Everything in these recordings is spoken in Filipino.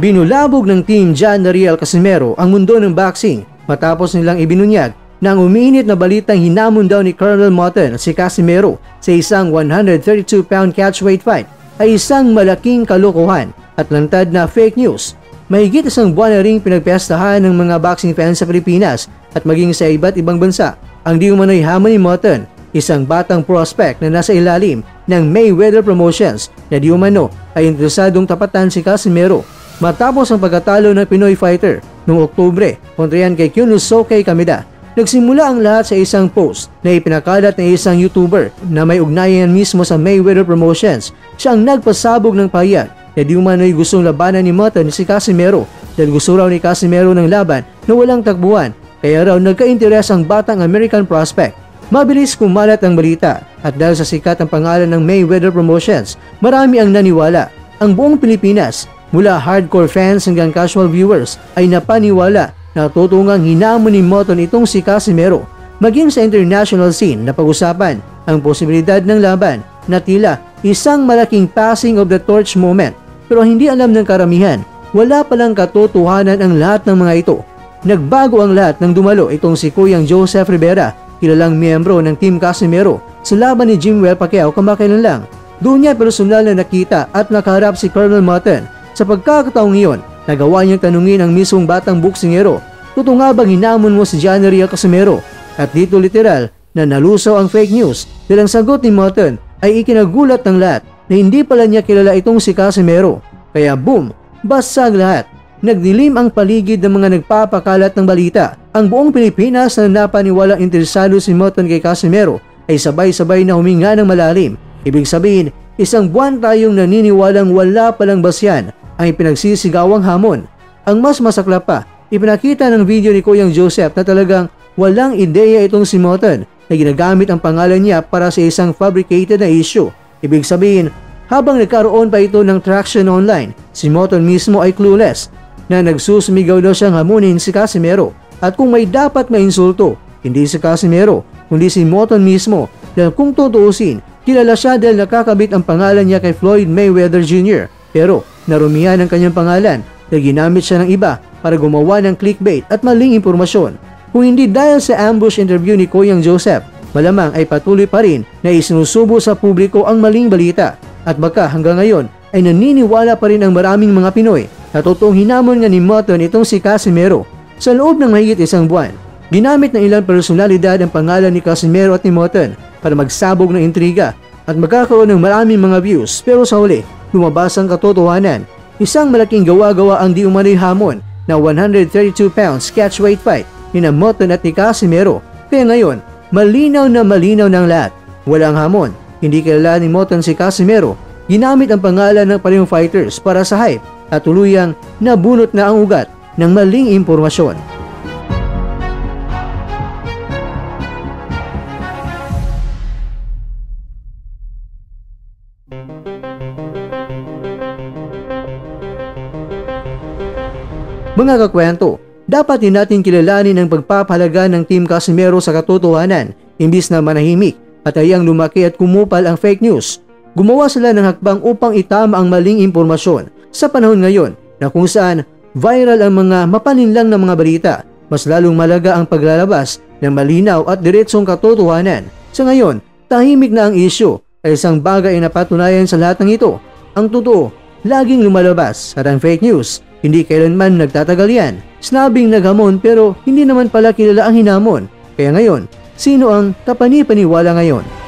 Binulabog ng Team John Nariel Casimero ang mundo ng boxing matapos nilang ibinunyag na ang umiinit na balitang hinamon daw ni Colonel Motton si Casimero sa isang 132-pound catchweight fight ay isang malaking kalokohan at lantad na fake news. Mahigit isang buwan na ring pinagpiestahan ng mga boxing fans sa Pilipinas at maging sa iba't ibang bansa ang di umano'y hamon ni Motton, isang batang prospect na nasa ilalim ng Mayweather Promotions na di umano ay interesadong tapatan si Casimero. Matapos ang pagkatalo ng Pinoy fighter noong Oktubre kontra yan kay Kyunosuke Kameda, nagsimula ang lahat sa isang post na ipinakalat ng isang YouTuber na may ugnayan mismo sa Mayweather Promotions. Siya ang nagpasabog ng pahayag na di umano'y gustong labanan ni Motton si Casimero dahil gusto raw ni Casimero ng laban na walang takbuhan, kaya raw nagka-interes ang batang American prospect. Mabilis kumalat ang balita at dahil sa sikat ang pangalan ng Mayweather Promotions, marami ang naniwala. Ang buong Pilipinas, mula hardcore fans hanggang casual viewers, ay napaniwala na tutungang hinamon ni Motton itong si Casimero. Maging sa international scene na pag-usapan ang posibilidad ng laban na tila isang malaking passing of the torch moment. Pero hindi alam ng karamihan, wala palang katotohanan ang lahat ng mga ito. Nagbago ang lahat nang dumalo itong si Kuyang Joseph Rivera, kilalang miyembro ng Team Casimero, sa laban ni Jimwell Pacquiao kamakailan lang. Doon niya personal na nakita at nakaharap si Colonel Motton. Sa pagkakataong iyon, nagawa niyang tanungin ang mismong batang boksingero, totoo nga bang hinamon mo si John Nariel Casimero? At dito literal na nalusaw ang fake news dahil ang sagot ni Motton ay ikinagulat ng lahat na hindi pala niya kilala itong si Casimero. Kaya boom, basag lahat. Nagdilim ang paligid ng mga nagpapakalat ng balita. Ang buong Pilipinas na napaniwalang interesado si Motton kay Casimero ay sabay-sabay na huminga ng malalim. Ibig sabihin, isang buwan tayong naniniwalang wala palang basyan ang ipinagsisigawang hamon. Ang mas masakla pa, ipinakita ng video ni Kuyang Joseph na talagang walang ideya itong si Motton na ginagamit ang pangalan niya para sa isang fabricated na issue. Ibig sabihin, habang nagkaroon pa ito ng traction online, si Motton mismo ay clueless na nagsusumigaw daw siyang hamunin si Casimero. At kung may dapat mainsulto, hindi si Casimero, kundi si Motton mismo, dahil kung tutuusin, kilala siya dahil nakakabit ang pangalan niya kay Floyd Mayweather Jr. Pero narumihan ang kanyang pangalan dahil ginamit siya ng iba para gumawa ng clickbait at maling impormasyon. Kung hindi dahil sa ambush interview ni Kuyang Joseph, malamang ay patuloy pa rin na isinusubo sa publiko ang maling balita. At baka hanggang ngayon ay naniniwala pa rin ang maraming mga Pinoy na totoong hinamon nga ni Motton itong si Casimero. Sa loob ng mahigit isang buwan, ginamit ng ilang personalidad ang pangalan ni Casimero at ni Motton para magsabog ng intriga at magkakaroon ng maraming mga views, pero sa huli, lumabas ang katotohanan. Isang malaking gawa-gawa ang di umano'y hamon na 132 pounds catchweight fight ni na Motton at ni Casimero. Kaya ngayon, malinaw ng lahat. Walang hamon, hindi kilala ni Motton si Casimero. Ginamit ang pangalan ng parehong fighters para sa hype at tuluyang nabunot na ang ugat ng maling impormasyon. Mga kakwento, dapat din natin kilalanin ang pagpapahalaga ng Team Casimero sa katotohanan, imbis na manahimik at hayang lumaki at kumupal ang fake news. Gumawa sila ng hakbang upang itama ang maling impormasyon sa panahon ngayon na kung saan viral ang mga mapalinlang na mga balita. Mas lalong malaga ang paglalabas ng malinaw at diretsong katotohanan. Sa ngayon, tahimik na ang issue ay isang bagay na napatunayan sa lahat ng ito. Ang totoo, laging lumalabas at ang fake news, hindi kailanman nagtatagal yan. Sinabing naghamon pero hindi naman pala kilala ang hinamon. Kaya ngayon, sino ang kapani-paniwala ngayon?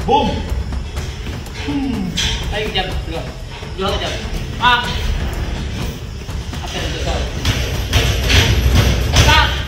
Boom! Ay, jab. Dua ka jab. Ah! After the door. Stop!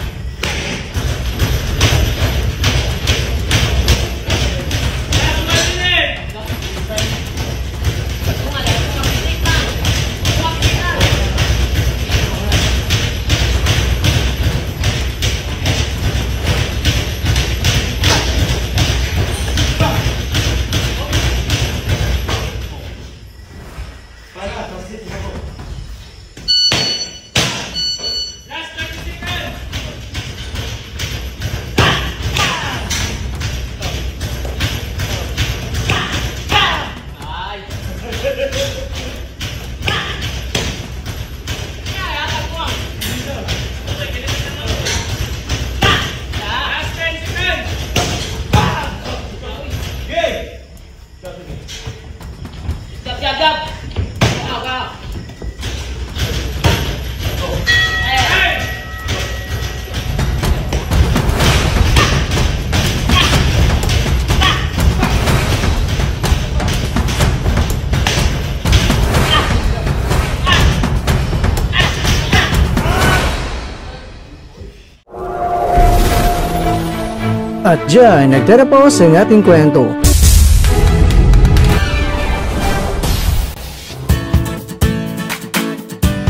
At dyan, nagtatapos ang ating kwento.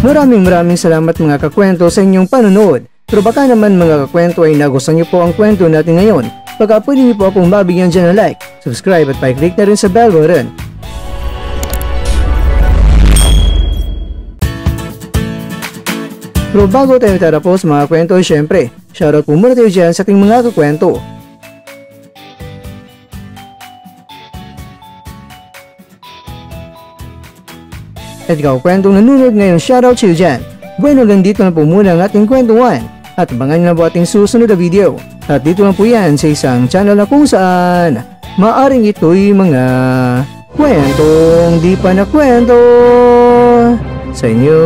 Maraming salamat mga kakwento sa inyong panonood. Pero baka naman mga kakwento ay nagustuhan niyo po ang kwento natin ngayon. Baka pwede niyo po akong mabigyan dyan ng like, subscribe at pa-click na rin sa bell button. Pero bago tayo tatapos mga kwento, syempre, shoutout po muna tayo dyan sa ating mga kakwento. At ikaw kwentong nanonood ngayon, shoutout sa iyo dyan. Bueno, ganito na po muna ang ating kwentuhan. At abangan nyo na po ating susunod na video. At dito lang po yan sa isang channel na kung saan maaring ito'y mga kwentong di pa na kwento sa inyo.